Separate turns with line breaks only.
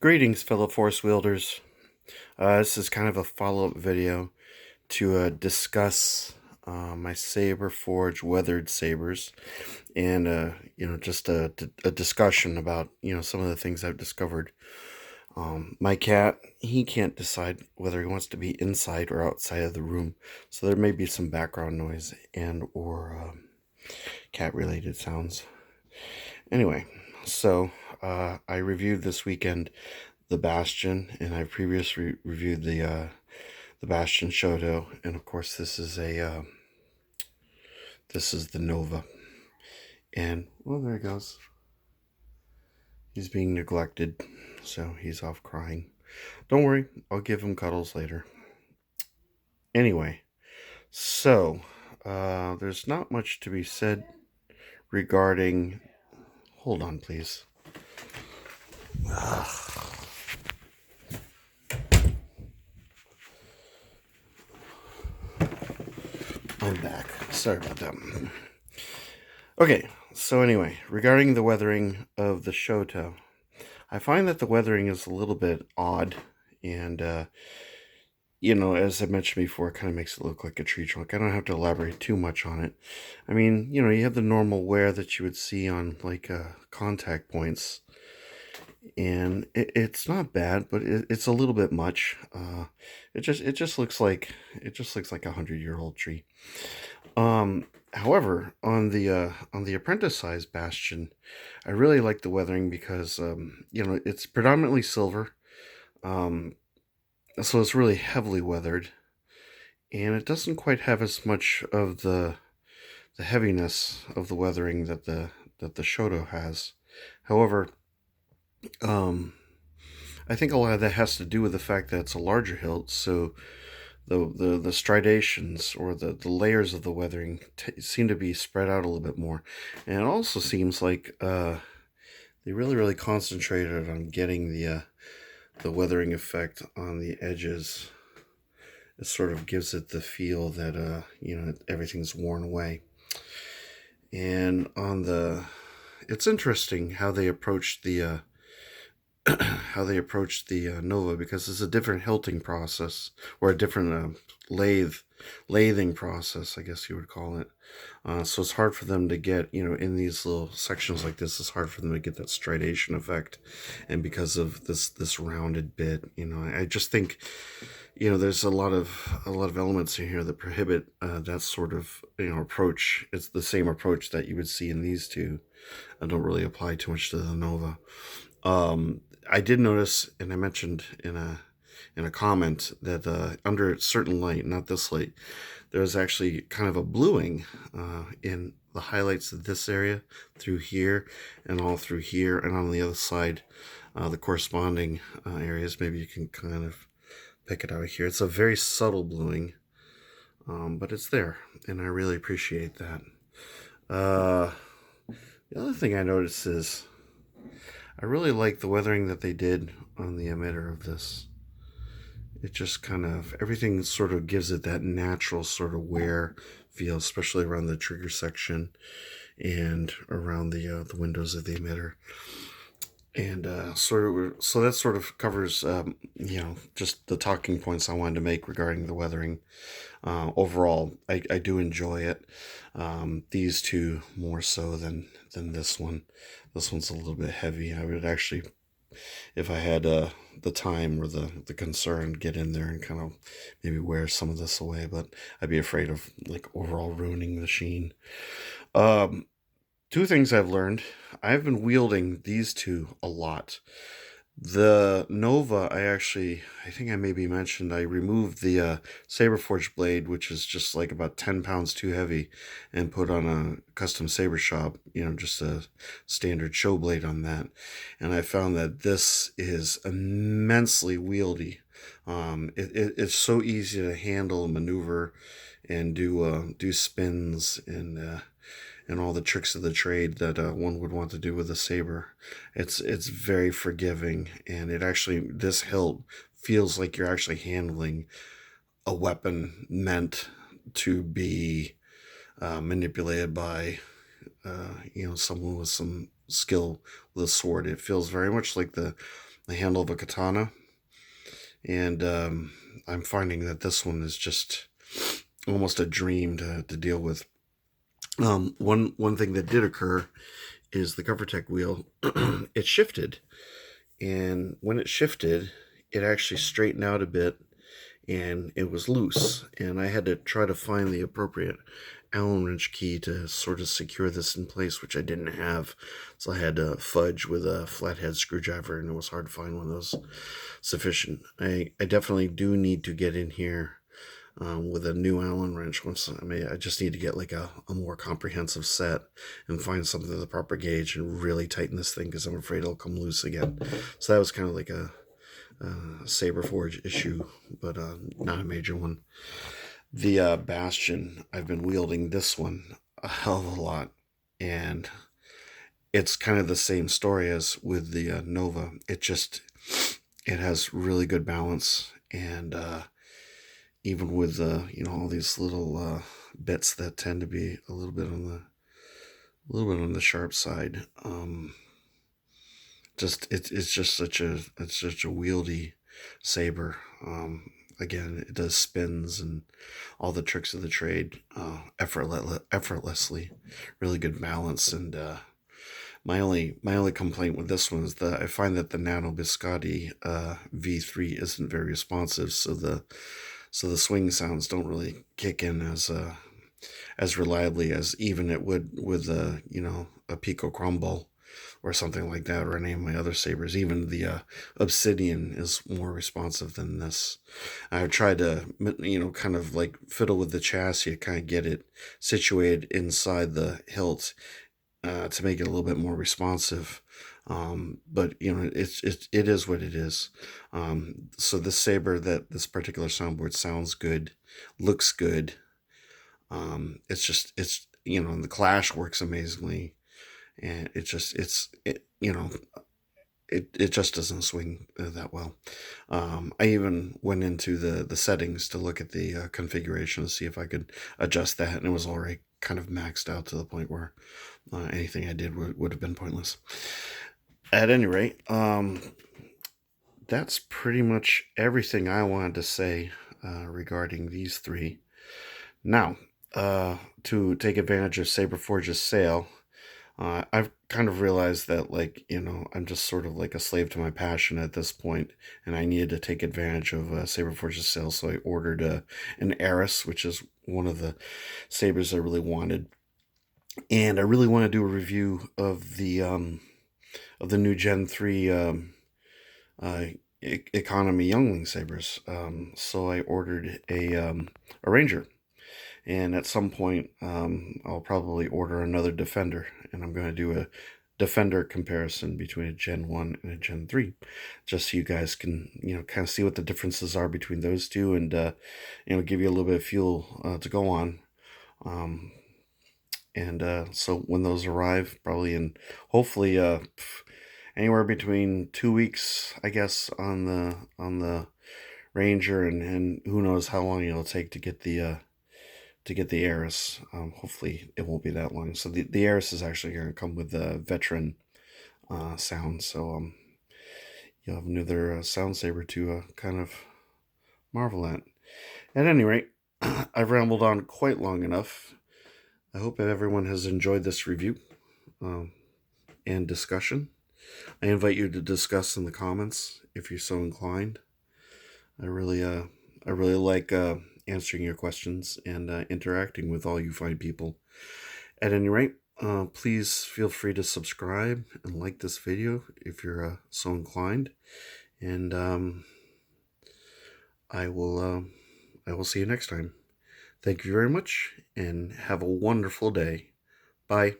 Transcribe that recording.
Greetings, fellow Force wielders. This is kind of a follow-up video to discuss my Saberforge weathered sabers, and just a discussion about some of the things I've discovered. My cat, he can't decide whether he wants to be inside or outside of the room, so there may be some background noise and or cat-related sounds. Anyway, so I reviewed this weekend the Bastion, and I previously reviewed the Bastion Shoto, and of course this is the Nova. And well, there he goes. He's being neglected, so he's off crying. Don't worry, I'll give him cuddles later. Anyway, so there's not much to be said regarding. Hold on, please. I'm back. Sorry about that. Okay, so anyway, regarding the weathering of the Shoto, I find that the weathering is a little bit odd, and as I mentioned before, it kind of makes it look like a tree trunk. I don't have to elaborate too much on it. I mean, you have the normal wear that you would see on like contact points, and it's not bad, but it's a little bit much. It just looks like 100-year-old tree. However, on the apprentice size Bastion, I really like the weathering because it's predominantly silver, um, so it's really heavily weathered, and it doesn't quite have as much of the heaviness of the weathering that the Shoto has. However, um, I think a lot of that has to do with the fact that it's a larger hilt, so the striations or the layers of the weathering seem to be spread out a little bit more, and it also seems like they really concentrated on getting the weathering effect on the edges. It sort of gives it the feel that everything's worn away. And it's interesting how they approached the Nova, because it's a different hilting process, or a different lathing process, I guess you would call it. So it's hard for them to get, in these little sections like this, it's hard for them to get that striation effect. And because of this rounded bit, I just think, there's a lot of elements in here that prohibit that sort of approach. It's the same approach that you would see in these two. I don't really apply too much to the Nova. I did notice, and I mentioned in a comment, that under certain light, not this light, there's actually kind of a bluing in the highlights of this area through here and all through here, and on the other side, the corresponding areas. Maybe you can kind of pick it out here. It's a very subtle bluing, but it's there, and I really appreciate that. The other thing I noticed is I really like the weathering that they did on the emitter of this. It just kind of, everything sort of gives it that natural sort of wear feel, especially around the trigger section and around the windows of the emitter. And so that sort of covers, just the talking points I wanted to make regarding the weathering. Overall, I do enjoy it. These two more so than this one. This one's a little bit heavy. I would actually, if I had the time or the concern, get in there and kind of maybe wear some of this away, but I'd be afraid of like overall ruining the sheen. Two things I've learned. I've been wielding these two a lot. The Nova, I think I maybe mentioned, I removed the Saberforge blade, which is just like about 10 pounds too heavy, and put on a custom saber shop, just a standard show blade on that. And I found that this is immensely wieldy. It's so easy to handle and maneuver and do spins and all the tricks of the trade that one would want to do with a saber. It's very forgiving, and this hilt feels like you're actually handling a weapon meant to be manipulated by someone with some skill with a sword. It feels very much like the the handle of a katana, and I'm finding that this one is just almost a dream to deal with. One thing that did occur is the GovernTech wheel. It shifted, and when it shifted, it actually straightened out a bit, and it was loose. And I had to try to find the appropriate Allen wrench key to sort of secure this in place, which I didn't have. So I had to fudge with a flathead screwdriver, and it was hard to find one of those sufficient. I definitely do need to get in here with a new Allen wrench. I just need to get like a more comprehensive set and find something of the proper gauge and really tighten this thing, because I'm afraid it'll come loose again. So that was kind of like a Saberforge issue, but not a major one. The Bastion, I've been wielding this one a hell of a lot, and it's kind of the same story as with the Nova. It has really good balance, and even with all these little bits that tend to be a little bit on the sharp side. It's just such a wieldy saber. Again, it does spins and all the tricks of the trade effortlessly. Really good balance. And my only complaint with this one is that I find that the Nano Biscotti V3 isn't very responsive, so the swing sounds don't really kick in as reliably as even it would with a Pico Crumble or something like that, or any of my other sabers. Even the Obsidian is more responsive than this. I've tried to, kind of like fiddle with the chassis to kind of get it situated inside the hilt to make it a little bit more responsive. But it is what it is. So this saber, this particular soundboard sounds good, looks good. And the clash works amazingly, and it just doesn't swing that well. I even went into the settings to look at the configuration to see if I could adjust that, and it was already kind of maxed out to the point where anything I did would have been pointless. At any rate, that's pretty much everything I wanted to say regarding these three. Now, to take advantage of Saberforge's sale, I've kind of realized that, I'm just sort of like a slave to my passion at this point, and I needed to take advantage of Saberforge's sale, so I ordered an Eris, which is one of the sabers I really wanted. And I really want to do a review of the new Gen 3 economy Youngling sabers. So I ordered a Ranger. And at some point, I'll probably order another Defender, and I'm going to do a Defender comparison between a Gen 1 and a Gen 3, just so you guys can, kind of see what the differences are between those two, and, give you a little bit of fuel to go on. So when those arrive, probably hopefully anywhere between 2 weeks, I guess, on the Ranger, and who knows how long it'll take to get the Eris. Hopefully it won't be that long. So the Eris is actually going to come with the veteran sound, so you'll have another sound saber to kind of marvel at. At any rate, I've rambled on quite long enough. I hope everyone has enjoyed this review and discussion. I invite you to discuss in the comments if you're so inclined. I really like answering your questions and interacting with all you fine people. At any rate, please feel free to subscribe and like this video if you're so inclined. And I will see you next time. Thank you very much, and have a wonderful day. Bye.